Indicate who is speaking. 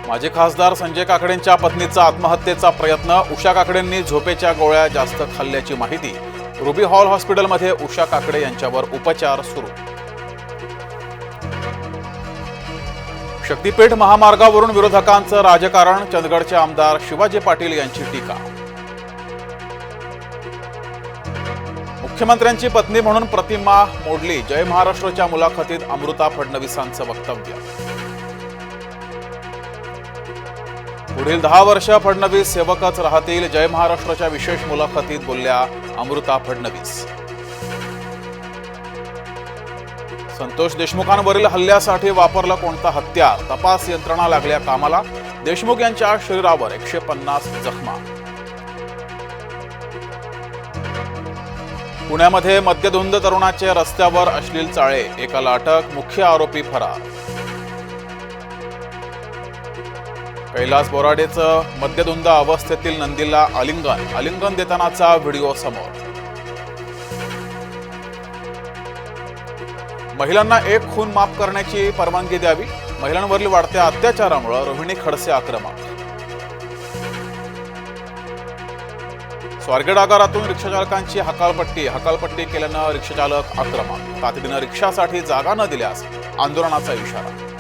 Speaker 1: माजी खासदार संजय काकडेंच्या पत्नीचा आत्महत्येचा प्रयत्न, उषा काकडेंनी झोपेच्या गोळ्या जास्त खाल्ल्याची माहिती। रुबी हॉल हॉस्पिटलमध्ये उषा काकडे यांच्यावर उपचार सुरू। शक्तीपीठ महामार्गावरून विरोधकांचं राजकारण, चंदगडचे आमदार शिवाजी पाटील यांची टीका। मुख्यमंत्र्यांची पत्नी म्हणून प्रतिमा मोडली, जय महाराष्ट्रच्या मुलाखतीत अमृता फडणवीसांचं वक्तव्य। पुढील 10 वर्ष फडणवीस सेवकच राहतील, जय महाराष्ट्राच्या विशेष मुलाखतीत बोलल्या अमृता फडणवीस। संतोष देशमुखांवरील हल्ल्यासाठी वापरलं कोणतं हत्यार, तपास यंत्रणा लागल्या कामाला। देशमुख यांच्या शरीरावर 150 जखमा। पुण्यामध्ये मद्यधुंद तरुणाचे रस्त्यावर अश्लील चाळे, एकाला अटक, मुख्य आरोपी फरार। कैलास बोराडेचं मद्यधुंद अवस्थेतील नंदीला आलिंगन देतानाचा व्हिडिओ समोर। महिलांना एक खून माफ करण्याची परवानगी द्यावी, महिलांवरील वाढत्या अत्याचारामुळे रोहिणी खडसे आक्रमक। स्वारगेट आगारातून रिक्षाचालकांची हकालपट्टी केल्यानं रिक्षाचालक आक्रमक, तातडीनं रिक्षासाठी जागा न दिल्यास आंदोलनाचा इशारा।